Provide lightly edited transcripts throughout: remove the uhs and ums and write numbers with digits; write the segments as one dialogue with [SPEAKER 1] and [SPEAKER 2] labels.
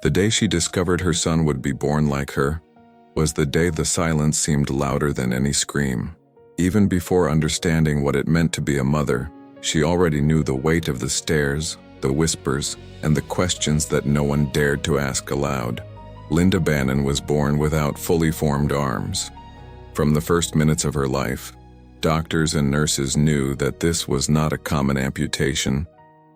[SPEAKER 1] The day she discovered her son would be born like her was the day the silence seemed louder than any scream. Even before understanding what it meant to be a mother, she already knew the weight of the stares, the whispers, and the questions that no one dared to ask aloud. Linda Bannon was born without fully formed arms. From the first minutes of her life, doctors and nurses knew that this was not a common amputation,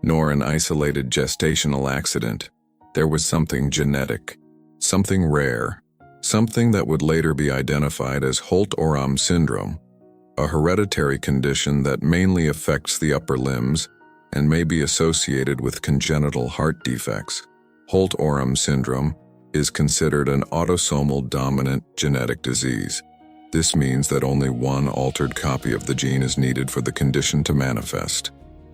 [SPEAKER 1] nor an isolated gestational accident. There was something genetic, something rare, something that would later be identified as Holt-Oram syndrome, a hereditary condition that mainly affects the upper limbs and may be associated with congenital heart defects. Holt-Oram syndrome is considered an autosomal dominant genetic disease. This means that only one altered copy of the gene is needed for the condition to manifest.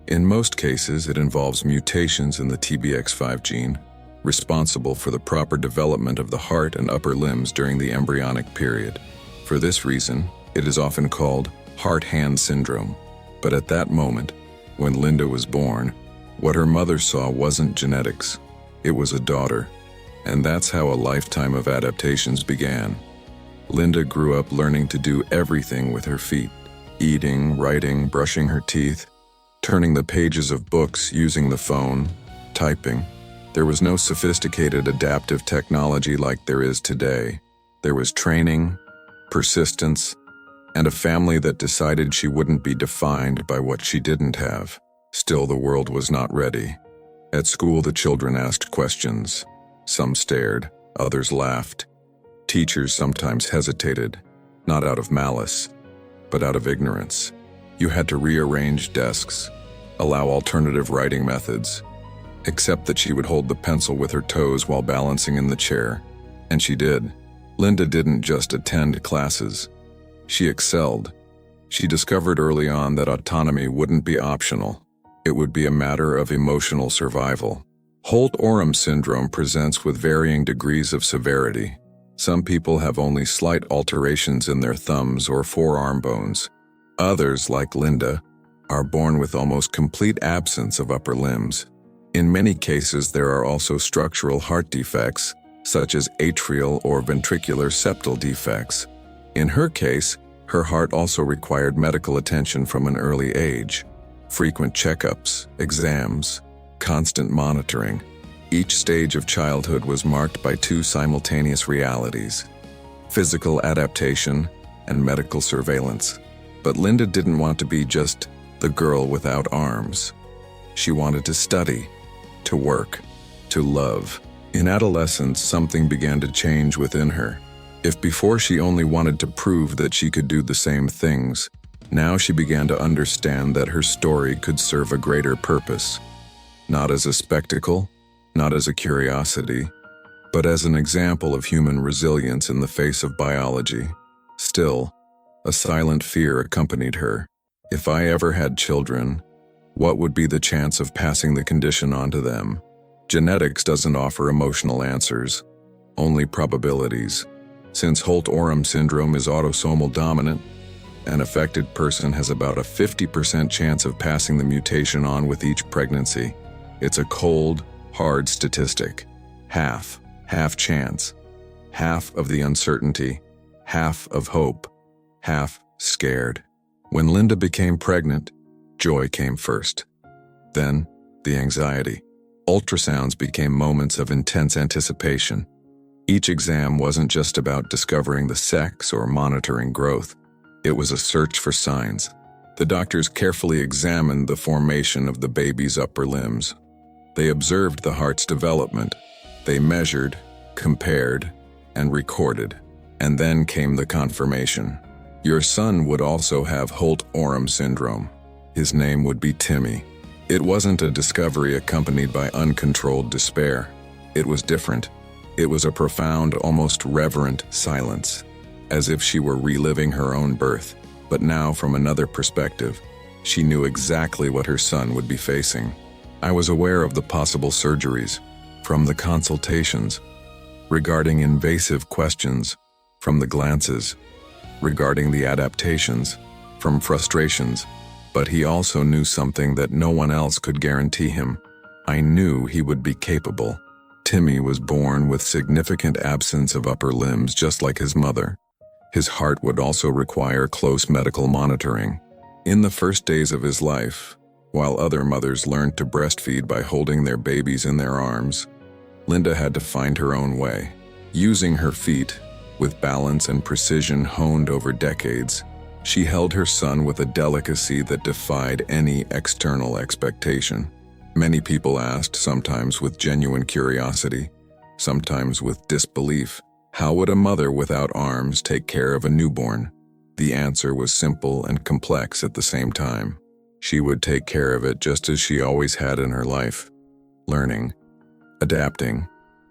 [SPEAKER 1] In most cases, it involves mutations in the TBX5 gene, responsible for the proper development of the heart and upper limbs during the embryonic period. For this reason, it is often called heart-hand syndrome. But at that moment, when Linda was born, what her mother saw wasn't genetics. It was a daughter. And that's how a lifetime of adaptations began. Linda grew up learning to do everything with her feet: eating, writing, brushing her teeth, turning the pages of books, using the phone, typing. There was no sophisticated adaptive technology like there is today. There was training, persistence, and a family that decided she wouldn't be defined by what she didn't have. Still, the world was not ready. At school, the children asked questions. Some stared, others laughed. Teachers sometimes hesitated, not out of malice, but out of ignorance. You had to rearrange desks, allow alternative writing methods, accept that she would hold the pencil with her toes while balancing in the chair. And she did. Linda didn't just attend classes. She excelled. She discovered early on that autonomy wouldn't be optional. It would be a matter of emotional survival. Holt-Oram syndrome presents with varying degrees of severity. Some people have only slight alterations in their thumbs or forearm bones. Others, like Linda, are born with almost complete absence of upper limbs. In many cases, there are also structural heart defects, such as atrial or ventricular septal defects. In her case, her heart also required medical attention from an early age. Frequent checkups, exams, constant monitoring. Each stage of childhood was marked by two simultaneous realities: physical adaptation and medical surveillance. But Linda didn't want to be just the girl without arms. She wanted to study, to work, to love. In adolescence, something began to change within her. If before she only wanted to prove that she could do the same things, now she began to understand that her story could serve a greater purpose. Not as a spectacle, not as a curiosity, but as an example of human resilience in the face of biology. Still, a silent fear accompanied her. If I ever had children, what would be the chance of passing the condition on to them? Genetics doesn't offer emotional answers, only probabilities. Since Holt-Oram syndrome is autosomal dominant, an affected person has about a 50% chance of passing the mutation on with each pregnancy. It's a cold, hard statistic. Half chance. Half of the uncertainty. Half of hope. Half scared. When Linda became pregnant, joy came first. Then, the anxiety. Ultrasounds became moments of intense anticipation. Each exam wasn't just about discovering the sex or monitoring growth. It was a search for signs. The doctors carefully examined the formation of the baby's upper limbs. They observed the heart's development. They measured, compared, and recorded. And then came the confirmation. Your son would also have Holt-Oram syndrome. His name would be Timmy. It wasn't a discovery accompanied by uncontrolled despair. It was different. It was a profound, almost reverent silence, as if she were reliving her own birth. But now, from another perspective, she knew exactly what her son would be facing. I was aware of the possible surgeries, from the consultations, regarding invasive questions, from the glances, regarding the adaptations, from frustrations. But he also knew something that no one else could guarantee him. I knew he would be capable. Timmy was born with significant absence of upper limbs just like his mother. His heart would also require close medical monitoring. In the first days of his life, while other mothers learned to breastfeed by holding their babies in their arms, Linda had to find her own way. Using her feet, with balance and precision honed over decades, she held her son with a delicacy that defied any external expectation. Many people asked, sometimes with genuine curiosity, sometimes with disbelief, how would a mother without arms take care of a newborn? The answer was simple and complex at the same time. She would take care of it just as she always had in her life, learning, adapting,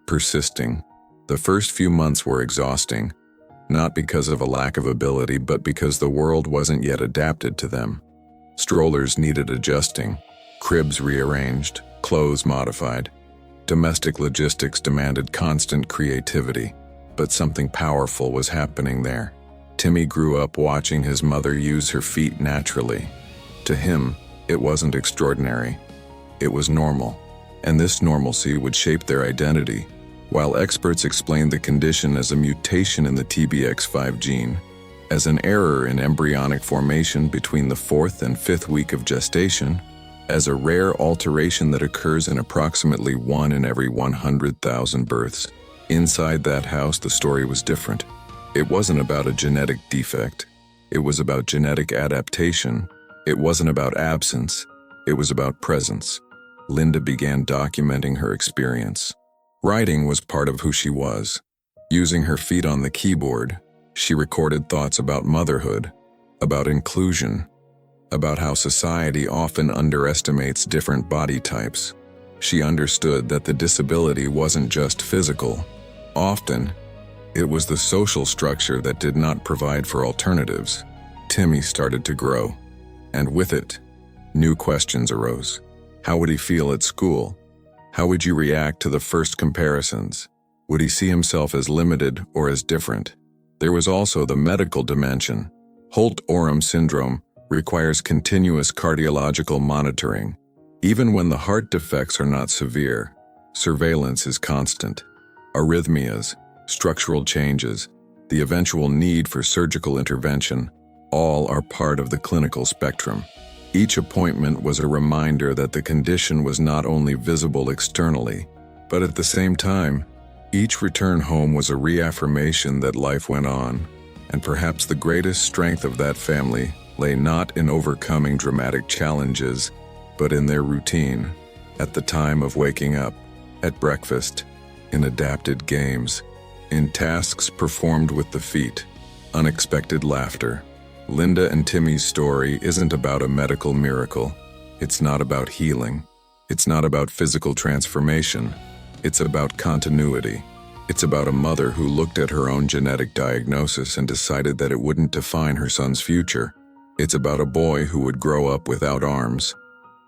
[SPEAKER 1] persisting. The first few months were exhausting, not because of a lack of ability, but because the world wasn't yet adapted to them. Strollers needed adjusting, cribs rearranged, clothes modified. Domestic logistics demanded constant creativity, but something powerful was happening there. Timmy grew up watching his mother use her feet naturally. To him, it wasn't extraordinary. It was normal, and this normalcy would shape their identity. While experts explained the condition as a mutation in the TBX5 gene, as an error in embryonic formation between the 4th and 5th week of gestation, as a rare alteration that occurs in approximately 1 in every 100,000 births, inside that house the story was different. It wasn't about a genetic defect. It was about genetic adaptation. It wasn't about absence. It was about presence. Linda began documenting her experience. Writing was part of who she was. Using her feet on the keyboard, she recorded thoughts about motherhood, about inclusion, about how society often underestimates different body types. She understood that the disability wasn't just physical. Often, it was the social structure that did not provide for alternatives. Timmy started to grow, and with it, new questions arose. How would he feel at school? How would you react to the first comparisons? Would he see himself as limited or as different? There was also the medical dimension. Holt-Oram syndrome requires continuous cardiological monitoring. Even when the heart defects are not severe, surveillance is constant. Arrhythmias, structural changes, the eventual need for surgical intervention, all are part of the clinical spectrum. Each appointment was a reminder that the condition was not only visible externally, but at the same time, each return home was a reaffirmation that life went on, and perhaps the greatest strength of that family lay not in overcoming dramatic challenges, but in their routine, at the time of waking up, at breakfast, in adapted games, in tasks performed with the feet, unexpected laughter. Linda and Timmy's story isn't about a medical miracle. It's not about healing. It's not about physical transformation. It's about continuity. It's about a mother who looked at her own genetic diagnosis and decided that it wouldn't define her son's future. It's about a boy who would grow up without arms,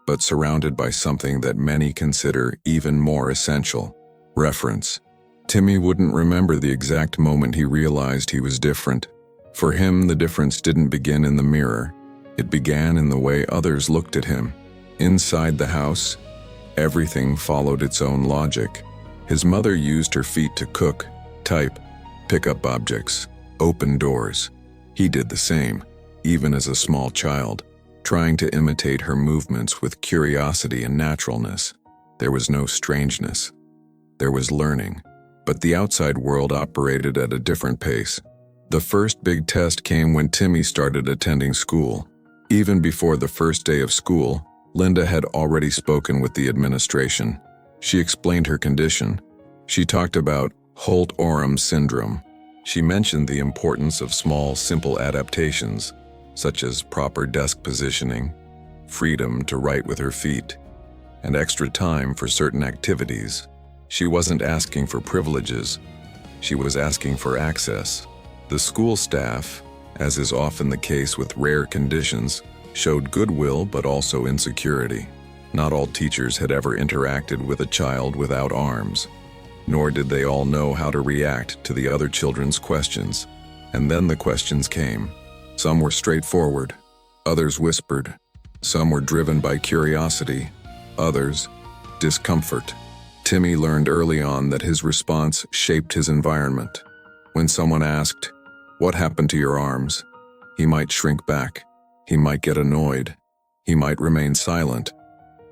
[SPEAKER 1] but surrounded by something that many consider even more essential: reference. Timmy wouldn't remember the exact moment he realized he was different. For him, the difference didn't begin in the mirror. It began in the way others looked at him. Inside the house, everything followed its own logic. His mother used her feet to cook, type, pick up objects, open doors. He did the same, even as a small child, trying to imitate her movements with curiosity and naturalness. There was no strangeness. There was learning. But the outside world operated at a different pace. The first big test came when Timmy started attending school. Even before the first day of school, Linda had already spoken with the administration. She explained her condition. She talked about Holt-Oram syndrome. She mentioned the importance of small, simple adaptations, such as proper desk positioning, freedom to write with her feet, and extra time for certain activities. She wasn't asking for privileges. She was asking for access. The school staff, as is often the case with rare conditions, showed goodwill but also insecurity. Not all teachers had ever interacted with a child without arms, nor did they all know how to react to the other children's questions. And then the questions came. Some were straightforward, others whispered. Some were driven by curiosity, others, discomfort. Timmy learned early on that his response shaped his environment. When someone asked, "What happened to your arms?" he might shrink back. He might get annoyed. He might remain silent.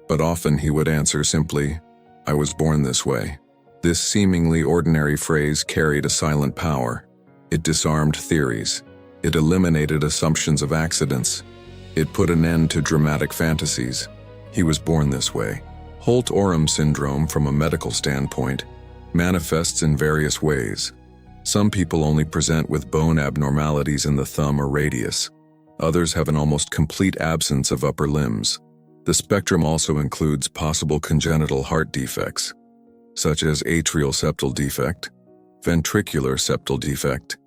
[SPEAKER 1] But often he would answer simply, "I was born this way." This seemingly ordinary phrase carried a silent power. It disarmed theories. It eliminated assumptions of accidents. It put an end to dramatic fantasies. He was born this way. Holt-Oram syndrome, from a medical standpoint, manifests in various ways. Some people only present with bone abnormalities in the thumb or radius. Others have an almost complete absence of upper limbs. The spectrum also includes possible congenital heart defects, such as atrial septal defect, ventricular septal defect,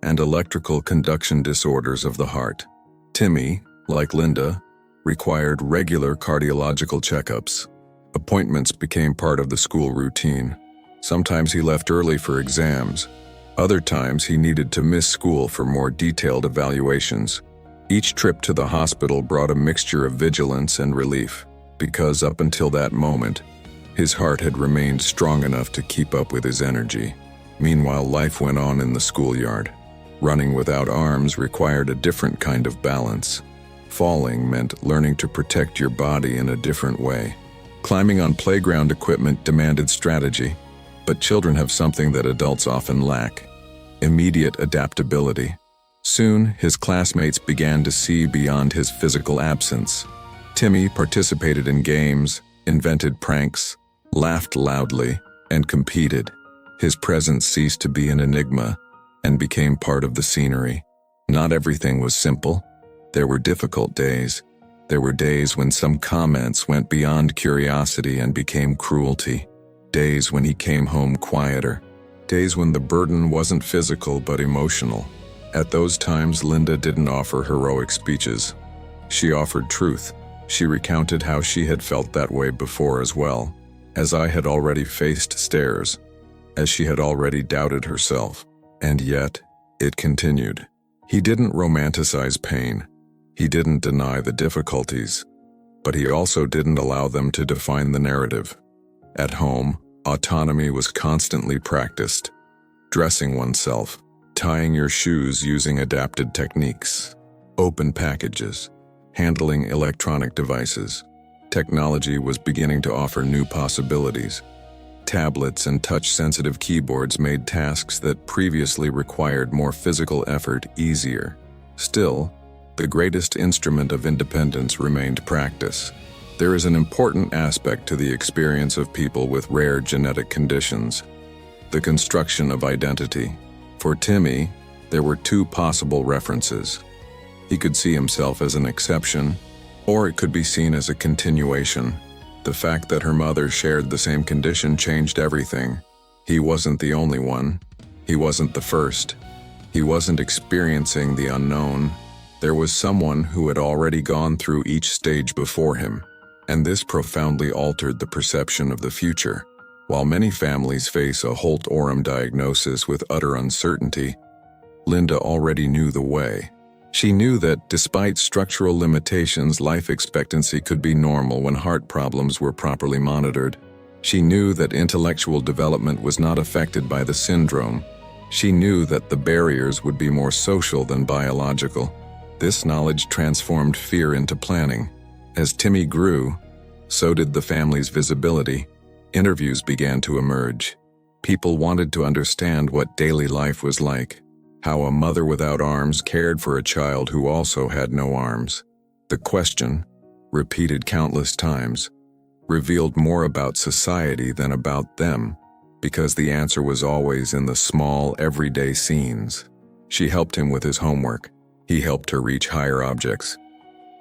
[SPEAKER 1] and electrical conduction disorders of the heart. Timmy, like Linda, required regular cardiological checkups. Appointments became part of the school routine. Sometimes he left early for exams. Other times he needed to miss school for more detailed evaluations. Each trip to the hospital brought a mixture of vigilance and relief, because up until that moment, his heart had remained strong enough to keep up with his energy. Meanwhile, life went on in the schoolyard. Running without arms required a different kind of balance. Falling meant learning to protect your body in a different way. Climbing on playground equipment demanded strategy, but children have something that adults often lack: immediate adaptability. Soon, his classmates began to see beyond his physical absence. Timmy participated in games, invented pranks, laughed loudly, and competed. His presence ceased to be an enigma and became part of the scenery. Not everything was simple. There were difficult days. There were days when some comments went beyond curiosity and became cruelty. Days when he came home quieter. Days when the burden wasn't physical but emotional. At those times, Linda didn't offer heroic speeches. She offered truth. She recounted how she had felt that way before as well, as I had already faced stares, as she had already doubted herself. And yet, it continued. He didn't romanticize pain. He didn't deny the difficulties, but he also didn't allow them to define the narrative. At home, autonomy was constantly practiced. Dressing oneself, tying your shoes using adapted techniques, open packages, handling electronic devices. Technology was beginning to offer new possibilities. Tablets and touch-sensitive keyboards made tasks that previously required more physical effort easier. Still, the greatest instrument of independence remained practice. There is an important aspect to the experience of people with rare genetic conditions: the construction of identity. For Timmy, there were two possible references. He could see himself as an exception, or it could be seen as a continuation. The fact that her mother shared the same condition changed everything. He wasn't the only one. He wasn't the first. He wasn't experiencing the unknown. There was someone who had already gone through each stage before him, and this profoundly altered the perception of the future. While many families face a Holt-Oram diagnosis with utter uncertainty, Linda already knew the way. She knew that, despite structural limitations, life expectancy could be normal when heart problems were properly monitored. She knew that intellectual development was not affected by the syndrome. She knew that the barriers would be more social than biological. This knowledge transformed fear into planning. As Timmy grew, so did the family's visibility. Interviews began to emerge. People wanted to understand what daily life was like, how a mother without arms cared for a child who also had no arms. The question, repeated countless times, revealed more about society than about them, because the answer was always in the small, everyday scenes. She helped him with his homework. He helped her reach higher objects.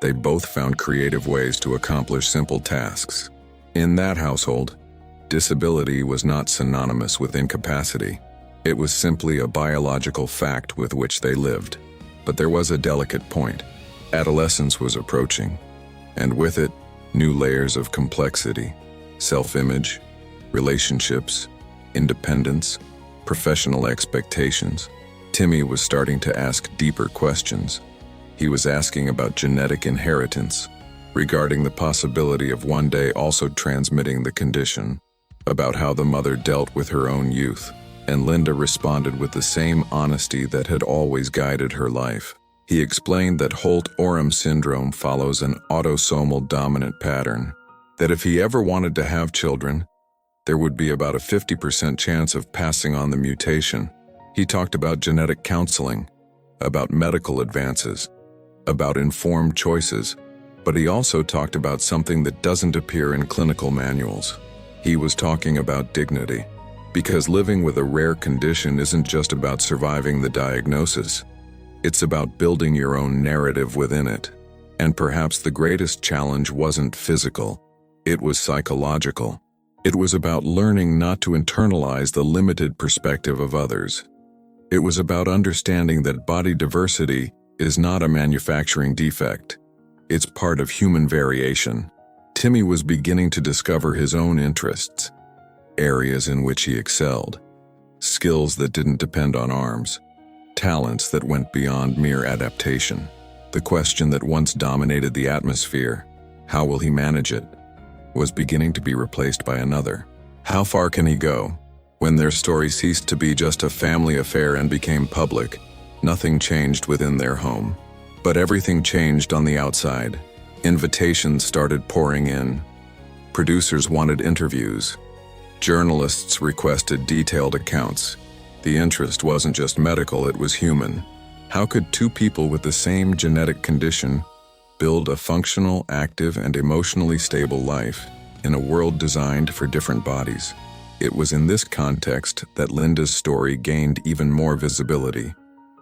[SPEAKER 1] They both found creative ways to accomplish simple tasks. In that household, disability was not synonymous with incapacity. It was simply a biological fact with which they lived. But there was a delicate point. Adolescence was approaching, and with it, new layers of complexity: self-image, relationships, independence, professional expectations. Timmy was starting to ask deeper questions. He was asking about genetic inheritance, regarding the possibility of one day also transmitting the condition, about how the mother dealt with her own youth, and Linda responded with the same honesty that had always guided her life. He explained that Holt-Oram syndrome follows an autosomal dominant pattern, that if he ever wanted to have children, there would be about a 50% chance of passing on the mutation. He talked about genetic counseling, about medical advances, about informed choices, but he also talked about something that doesn't appear in clinical manuals. He was talking about dignity, because living with a rare condition isn't just about surviving the diagnosis. It's about building your own narrative within it. And perhaps the greatest challenge wasn't physical, it was psychological. It was about learning not to internalize the limited perspective of others. It was about understanding that body diversity is not a manufacturing defect. It's part of human variation. Timmy was beginning to discover his own interests, areas in which he excelled, skills that didn't depend on arms, talents that went beyond mere adaptation. The question that once dominated the atmosphere, how will he manage it, was beginning to be replaced by another. How far can he go? When their story ceased to be just a family affair and became public, nothing changed within their home. But everything changed on the outside. Invitations started pouring in. Producers wanted interviews. Journalists requested detailed accounts. The interest wasn't just medical, it was human. How could two people with the same genetic condition build a functional, active, and emotionally stable life in a world designed for different bodies? It was in this context that Linda's story gained even more visibility,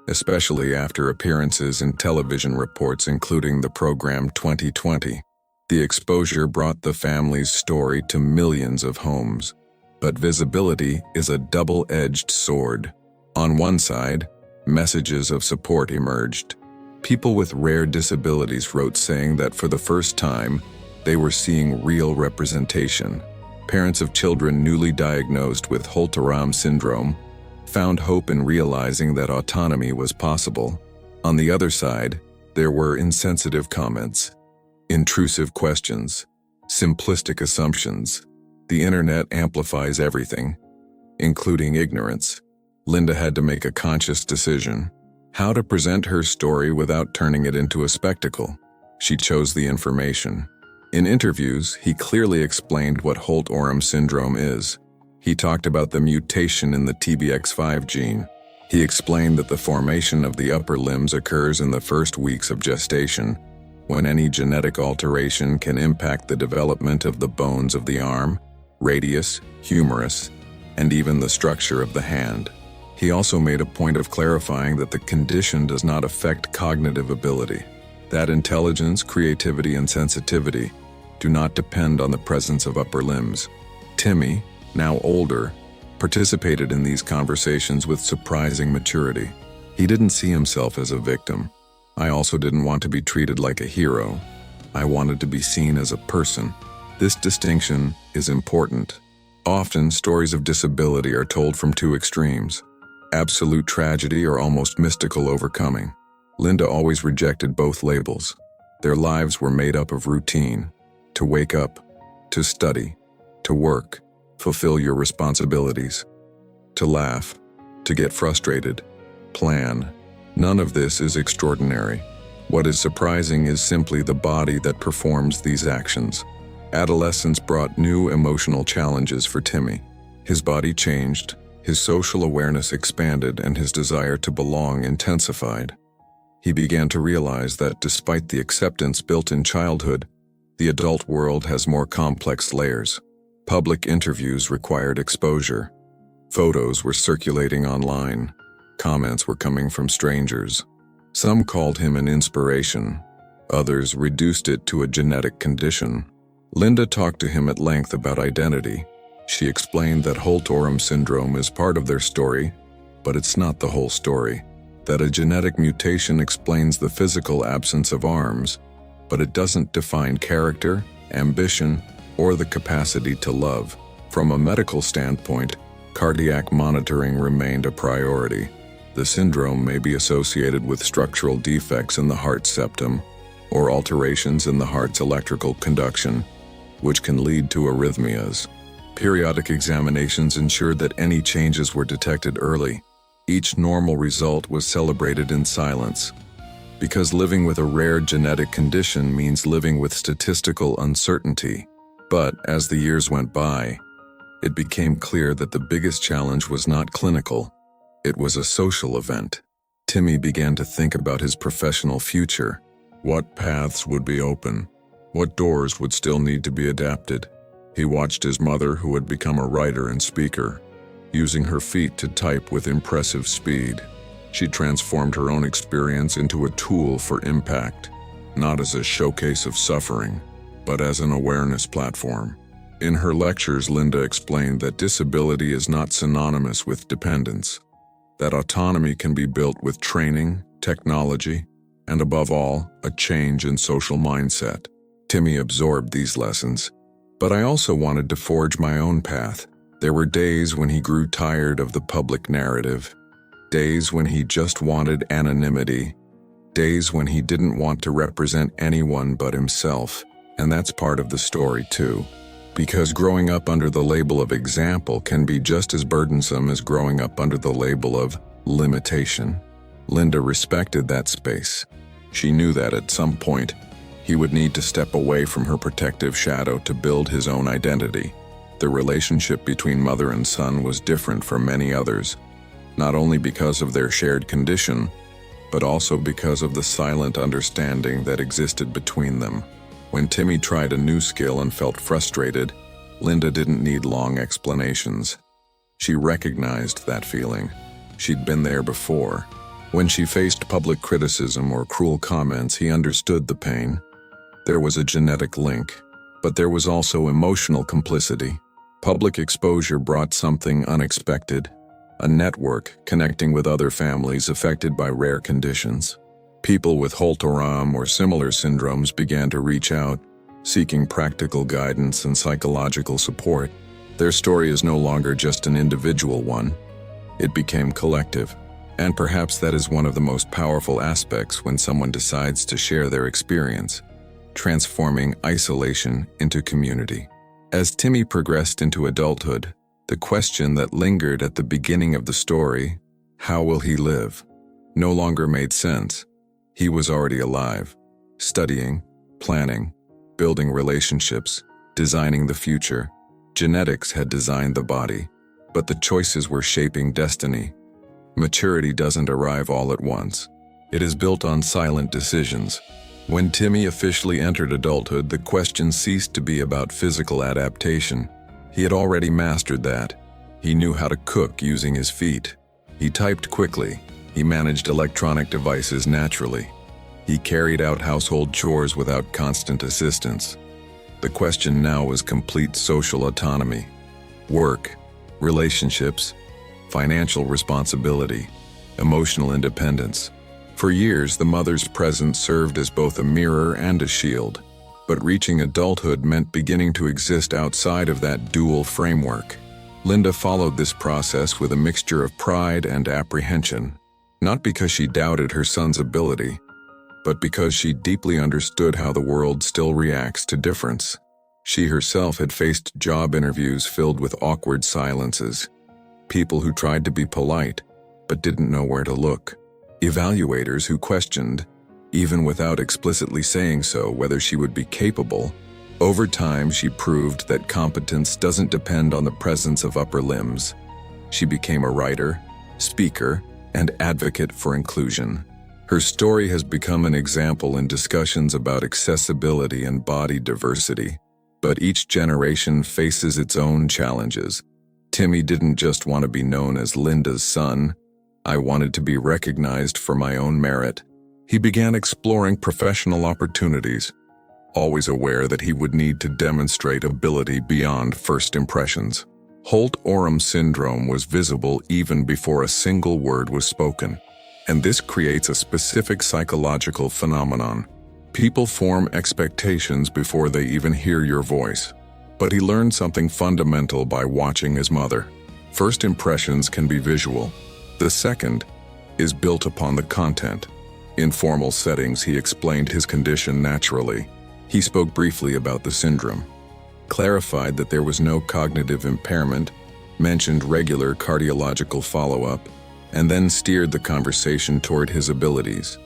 [SPEAKER 1] especially after appearances in television reports including the program 2020. The exposure brought the family's story to millions of homes. But visibility is a double-edged sword. On one side, messages of support emerged. People with rare disabilities wrote saying that for the first time, they were seeing real representation. Parents of children newly diagnosed with Holt-Oram syndrome found hope in realizing that autonomy was possible. On the other side, there were insensitive comments, intrusive questions, simplistic assumptions. The internet amplifies everything, including ignorance. Linda had to make a conscious decision, how to present her story without turning it into a spectacle. She chose the information. In interviews, he clearly explained what Holt-Oram syndrome is. He talked about the mutation in the TBX5 gene. He explained that the formation of the upper limbs occurs in the first weeks of gestation, when any genetic alteration can impact the development of the bones of the arm, radius, humerus, and even the structure of the hand. He also made a point of clarifying that the condition does not affect cognitive ability, that intelligence, creativity, and sensitivity do not depend on the presence of upper limbs. Timmy, now older, participated in these conversations with surprising maturity. He didn't see himself as a victim. I also didn't want to be treated like a hero. I wanted to be seen as a person. This distinction is important. Often, stories of disability are told from two extremes: absolute tragedy or almost mystical overcoming. Linda always rejected both labels. Their lives were made up of routine: to wake up, to study, to work, fulfill your responsibilities, to laugh, to get frustrated, plan. None of this is extraordinary. What is surprising is simply the body that performs these actions. Adolescence brought new emotional challenges for Timmy. His body changed, his social awareness expanded, and his desire to belong intensified. He began to realize that despite the acceptance built in childhood, the adult world has more complex layers. Public interviews required exposure. Photos were circulating online. Comments were coming from strangers. Some called him an inspiration. Others reduced it to a genetic condition. Linda talked to him at length about identity. She explained that Holt-Oram syndrome is part of their story, but it's not the whole story. That a genetic mutation explains the physical absence of arms, but it doesn't define character, ambition, or the capacity to love. From a medical standpoint, cardiac monitoring remained a priority. The syndrome may be associated with structural defects in the heart septum or alterations in the heart's electrical conduction, which can lead to arrhythmias. Periodic examinations ensured that any changes were detected early. Each normal result was celebrated in silence. Because living with a rare genetic condition means living with statistical uncertainty. But as the years went by, it became clear that the biggest challenge was not clinical. It was a social event. Timmy began to think about his professional future. What paths would be open? What doors would still need to be adapted? He watched his mother, who had become a writer and speaker, using her feet to type with impressive speed. She transformed her own experience into a tool for impact, not as a showcase of suffering, but as an awareness platform. In her lectures, Linda explained that disability is not synonymous with dependence, that autonomy can be built with training, technology, and above all, a change in social mindset. Timmy absorbed these lessons, but I also wanted to forge my own path. There were days when he grew tired of the public narrative, days when he just wanted anonymity, days when he didn't want to represent anyone but himself. And that's part of the story too. Because growing up under the label of example can be just as burdensome as growing up under the label of limitation. Linda respected that space. She knew that at some point, he would need to step away from her protective shadow to build his own identity. The relationship between mother and son was different from many others, not only because of their shared condition, but also because of the silent understanding that existed between them. When Timmy tried a new skill and felt frustrated, Linda didn't need long explanations. She recognized that feeling. She'd been there before. When she faced public criticism or cruel comments, he understood the pain. There was a genetic link, but there was also emotional complicity. Public exposure brought something unexpected, a network connecting with other families affected by rare conditions. People with Holt-Oram or similar syndromes began to reach out, seeking practical guidance and psychological support. Their story is no longer just an individual one. It became collective. And perhaps that is one of the most powerful aspects when someone decides to share their experience, transforming isolation into community. As Timmy progressed into adulthood, the question that lingered at the beginning of the story, how will he live, no longer made sense. He was already alive, studying, planning, building relationships, designing the future. Genetics had designed the body, but the choices were shaping destiny. Maturity doesn't arrive all at once. It is built on silent decisions. When Timmy officially entered adulthood, the question ceased to be about physical adaptation. He had already mastered that. He knew how to cook using his feet. He typed quickly. He managed electronic devices naturally. He carried out household chores without constant assistance. The question now was complete social autonomy. Work, relationships, financial responsibility, emotional independence. For years, the mother's presence served as both a mirror and a shield. But reaching adulthood meant beginning to exist outside of that dual framework. Linda followed this process with a mixture of pride and apprehension. Not because she doubted her son's ability, but because she deeply understood how the world still reacts to difference. She herself had faced job interviews filled with awkward silences, people who tried to be polite but didn't know where to look, evaluators who questioned, even without explicitly saying so, whether she would be capable. Over time, she proved that competence doesn't depend on the presence of upper limbs. She became a writer, speaker, and advocate for inclusion. Her story has become an example in discussions about accessibility and body diversity. But each generation faces its own challenges. Timmy didn't just want to be known as Linda's son. I wanted to be recognized for my own merit. He began exploring professional opportunities, always aware that he would need to demonstrate ability beyond first impressions. Holt-Oram syndrome was visible even before a single word was spoken. And this creates a specific psychological phenomenon. People form expectations before they even hear your voice. But he learned something fundamental by watching his mother. First impressions can be visual. The second is built upon the content. In formal settings, he explained his condition naturally. He spoke briefly about the syndrome. clarified that there was no cognitive impairment, mentioned regular cardiological follow-up, and then steered the conversation toward his abilities.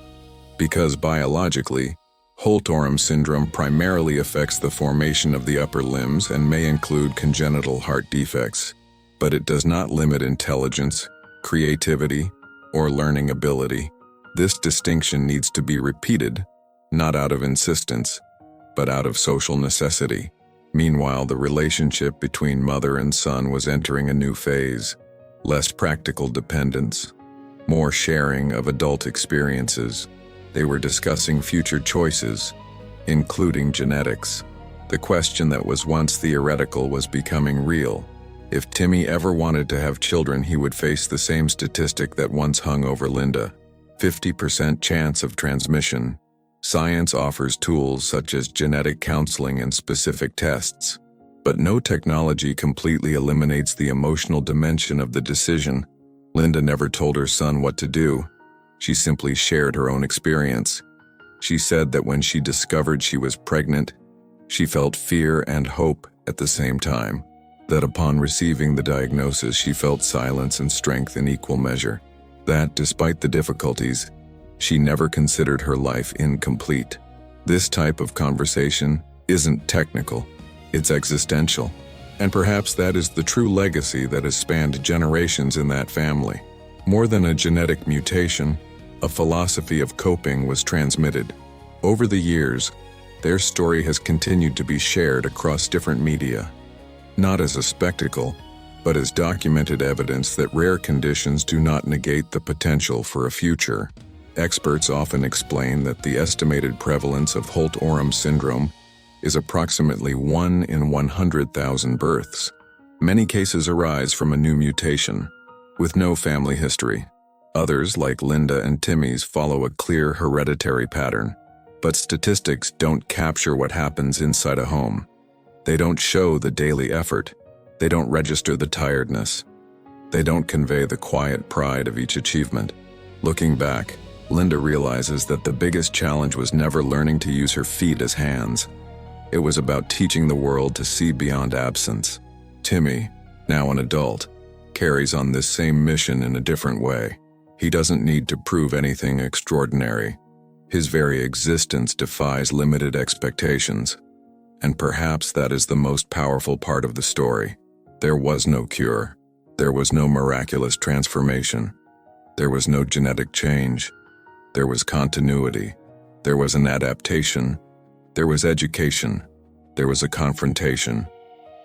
[SPEAKER 1] Because biologically, Holt-Oram syndrome primarily affects the formation of the upper limbs and may include congenital heart defects, but it does not limit intelligence, creativity, or learning ability. This distinction needs to be repeated, not out of insistence, but out of social necessity. Meanwhile, the relationship between mother and son was entering a new phase. Less practical dependence, more sharing of adult experiences. They were discussing future choices, including genetics. The question that was once theoretical was becoming real. If Timmy ever wanted to have children, he would face the same statistic that once hung over Linda: 50% chance of transmission. Science offers tools such as genetic counseling and specific tests, but no technology completely eliminates the emotional dimension of the decision. Linda never told her son what to do. She simply shared her own experience. She said that when she discovered she was pregnant, she felt fear and hope at the same time. That upon receiving the diagnosis, she felt silence and strength in equal measure. That, despite the difficulties, she never considered her life incomplete. This type of conversation isn't technical, it's existential. And perhaps that is the true legacy that has spanned generations in that family. More than a genetic mutation, a philosophy of coping was transmitted. Over the years, their story has continued to be shared across different media, not as a spectacle, but as documented evidence that rare conditions do not negate the potential for a future. Experts often explain that the estimated prevalence of Holt-Oram syndrome is approximately 1 in 100,000 births. Many cases arise from a new mutation, with no family history. Others, like Linda and Timmy's, follow a clear hereditary pattern. But statistics don't capture what happens inside a home. They don't show the daily effort. They don't register the tiredness. They don't convey the quiet pride of each achievement. Looking back, Linda realizes that the biggest challenge was never learning to use her feet as hands. It was about teaching the world to see beyond absence. Timmy, now an adult, carries on this same mission in a different way. He doesn't need to prove anything extraordinary. His very existence defies limited expectations. And perhaps that is the most powerful part of the story. There was no cure. There was no miraculous transformation. There was no genetic change. There was continuity. There was an adaptation. There was education. There was a confrontation.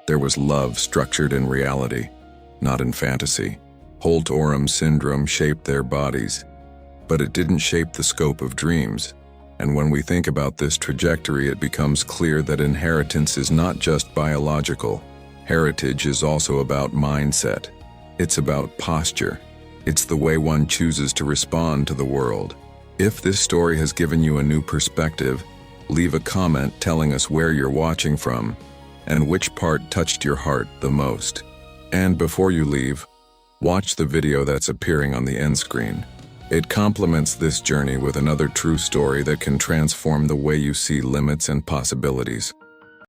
[SPEAKER 1] There was love structured in reality, not in fantasy. Holt-Oram syndrome shaped their bodies, but it didn't shape the scope of dreams. And when we think about this trajectory, it becomes clear that inheritance is not just biological. Heritage is also about mindset. It's about posture. It's the way one chooses to respond to the world. If this story has given you a new perspective, leave a comment telling us where you're watching from and which part touched your heart the most. And before you leave, watch the video that's appearing on the end screen. It complements this journey with another true story that can transform the way you see limits and possibilities.